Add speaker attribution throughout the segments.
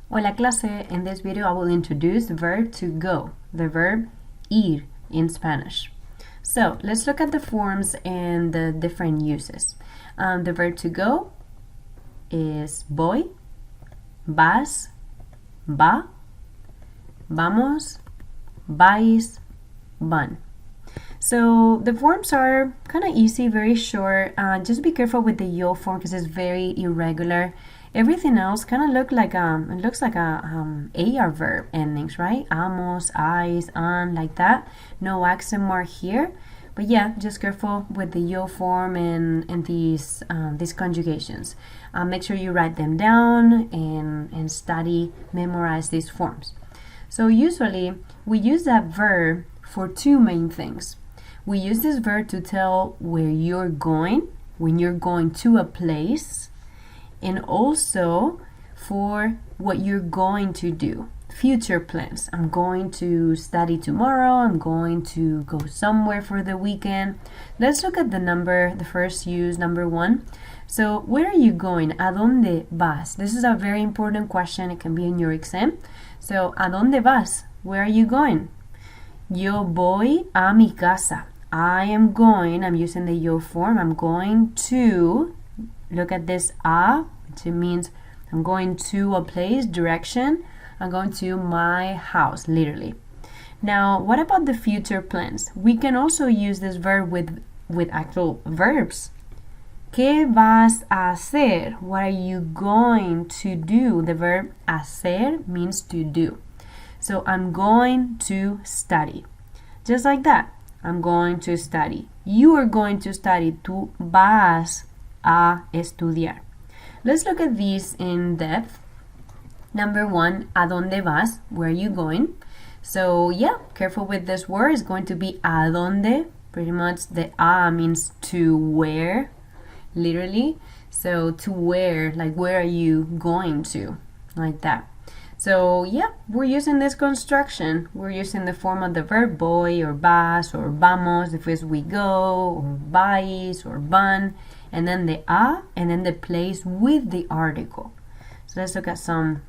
Speaker 1: Hola clase, in this video I will introduce the verb to go, the verb ir in Spanish. So let's look at the forms and the different uses. The verb to go is voy, vas, va, vamos, vais, van. So the forms are kind of easy, very short. Just be careful with the yo form because it's very irregular. Everything else kind of looks like AR verb endings, right? Amos, eyes, on, like that. No accent mark here. But yeah, just careful with the yo form and these conjugations. Make sure you write them down and study, memorize these forms. So usually we use that verb for two main things. We use this verb to tell where you're going, when you're going to a place, and also for what you're going to do. Future plans. I'm going to study tomorrow. I'm going to go somewhere for the weekend. Let's look at the first use, number 1. So, where are you going? ¿A dónde vas? This is a very important question. It can be in your exam. So, ¿a dónde vas? Where are you going? Yo voy a mi casa. I'm using the yo form. I'm going to, look at this which means I'm going to a place, direction. I'm going to my house, literally. Now, what about the future plans? We can also use this verb with actual verbs. ¿Qué vas a hacer? What are you going to do? The verb hacer means to do. So I'm going to study. Just like that. I'm going to study. You are going to study. Tú vas a estudiar. Let's look at these in depth. Number 1, ¿a dónde vas? Where are you going? So yeah, careful with this word. It's going to be ¿a dónde? Pretty much the a means to where, literally. So to where, like where are you going to? Like that. So yeah, we're using this construction. We're using the form of the verb voy or vas or vamos if it's we go, or vais or van, and then the a, and then the place with the article. So let's look at some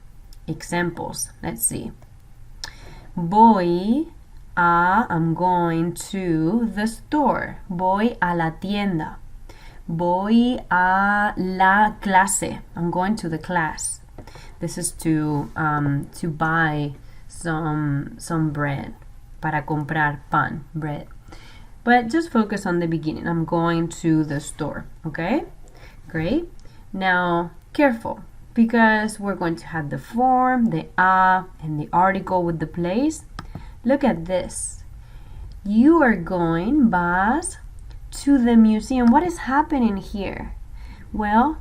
Speaker 1: examples. Let's see. I'm going to the store. Voy a la tienda. Voy a la clase. I'm going to the class. This is to buy some bread. Para comprar pan, bread. But just focus on the beginning. I'm going to the store. Okay? Great. Now, careful. Because we're going to have the form, the a, and the article with the place. Look at this. You are going, vas, to the museum. What is happening here? Well,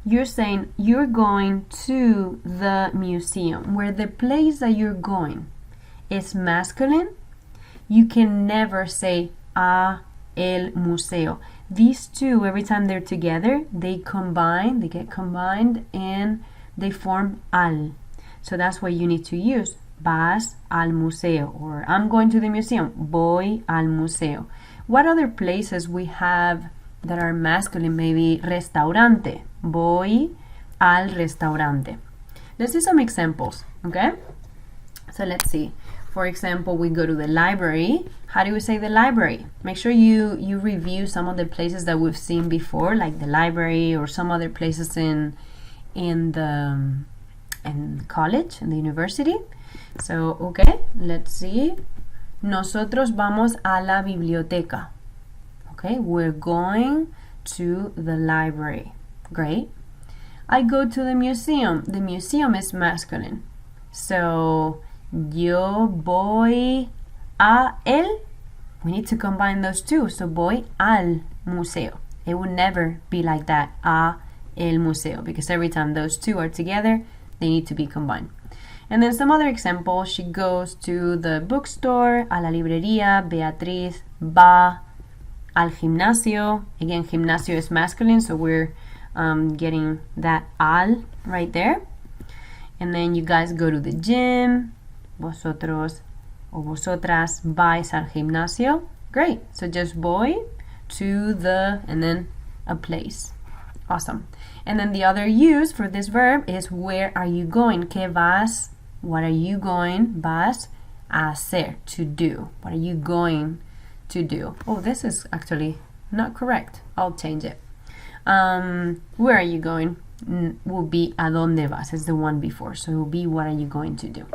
Speaker 1: you're saying you're going to the museum, where the place that you're going is masculine. You can never say a el museo. These two, every time they're together, they get combined, and they form al. So that's what you need to use. Vas al museo, or I'm going to the museum. Voy al museo. What other places we have that are masculine? Maybe restaurante. Voy al restaurante. Let's see some examples, okay? So let's see. For example, we go to the library. How do we say the library? Make sure you review some of the places that we've seen before, like the library or some other places in college, in the university. So, okay, let's see. Nosotros vamos a la biblioteca. Okay, we're going to the library. Great. I go to the museum. The museum is masculine. So, yo voy a el. We need to combine those two. So, voy al museo. It would never be like that, a el museo, because every time those two are together, they need to be combined. And then some other examples. She goes to the bookstore, a la librería. Beatriz va al gimnasio. Again, gimnasio is masculine, so we're getting that al right there. And then you guys go to the gym. Vosotros o vosotras vais al gimnasio. Great. So just voy to the, and then a place. Awesome. And then the other use for this verb is where are you going? ¿Qué vas? What are you going? Vas a hacer, to do. What are you going to do? Oh, this is actually not correct. I'll change it. Where are you going? Will be a dónde vas. It's the one before. So it will be what are you going to do?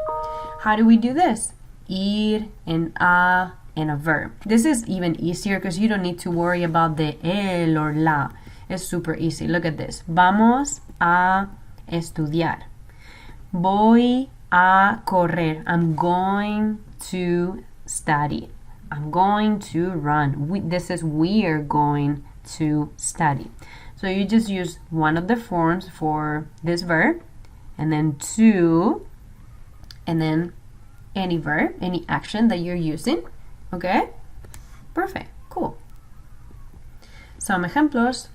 Speaker 1: How do we do this? Ir and a and a verb. This is even easier because you don't need to worry about the el or la. It's super easy. Look at this. Vamos a estudiar. Voy a correr. I'm going to study. I'm going to run. This is we are going to study. So you just use one of the forms for this verb, and then to, and then any verb, any action that you're using. Okay? Perfect. Cool. Some examples,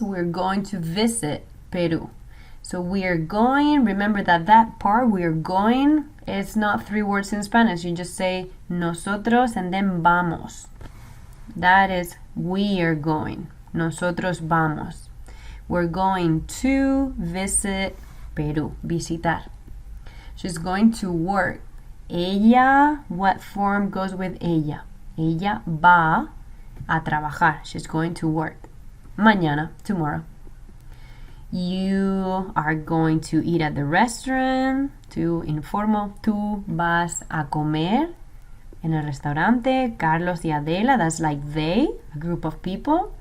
Speaker 1: we're going to visit Peru. So we are going, remember that part, we are going, it's not 3 words in Spanish. You just say nosotros and then vamos. That is we are going. Nosotros vamos. We're going to visit Peru. Visitar. She's going to work. Ella, what form goes with ella? Ella va a trabajar. She's going to work. Mañana, tomorrow. You are going to eat at the restaurant. To informal. Tú vas a comer en el restaurante. Carlos y Adela, that's like they, a group of people,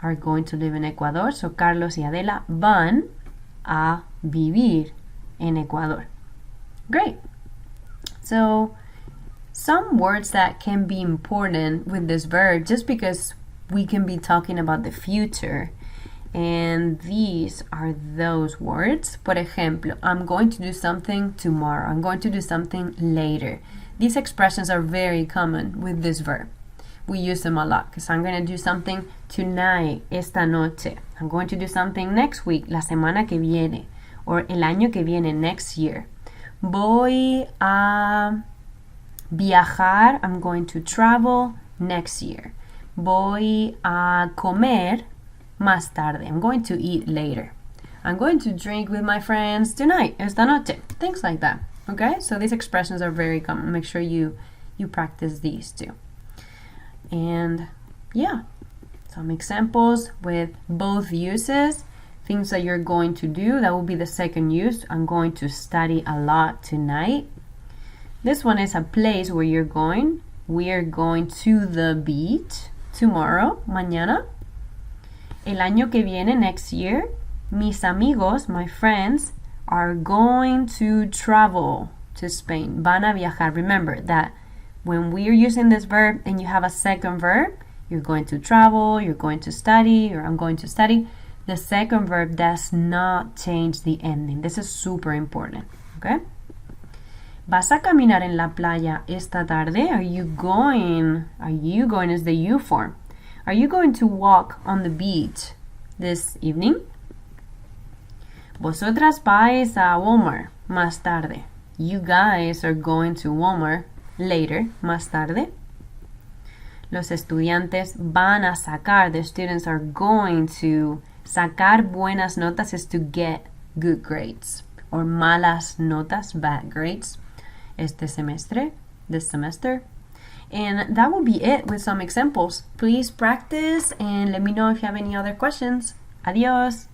Speaker 1: are going to live in Ecuador. So Carlos y Adela van a vivir en Ecuador. Great. So some words that can be important with this verb just because we can be talking about the future. And these are those words. Por ejemplo, I'm going to do something tomorrow. I'm going to do something later. These expressions are very common with this verb. We use them a lot because I'm going to do something tonight, esta noche. I'm going to do something next week, la semana que viene. Or el año que viene, next year. Voy a viajar. I'm going to travel next year. Voy a comer más tarde. I'm going to eat later. I'm going to drink with my friends tonight, esta noche. Things like that. Okay? So these expressions are very common. Make sure you practice these too. And yeah, some examples with both uses. Things that you're going to do. That will be the second use. I'm going to study a lot tonight. This one is a place where you're going. We are going to the beach tomorrow, mañana. El año que viene, next year. Mis amigos, my friends, are going to travel to Spain. Van a viajar. Remember that when we're using this verb and you have a second verb, you're going to travel, you're going to study, or I'm going to study. The second verb does not change the ending. This is super important. Okay? ¿Vas a caminar en la playa esta tarde? Are you going is the you form. Are you going to walk on the beach this evening? Vosotras vais a Walmart más tarde. You guys are going to Walmart later, más tarde. Los estudiantes van a sacar. The students are going to sacar buenas notas is to get good grades. Or malas notas, bad grades. This semester. And that will be it with some examples. Please practice and let me know if you have any other questions. Adios.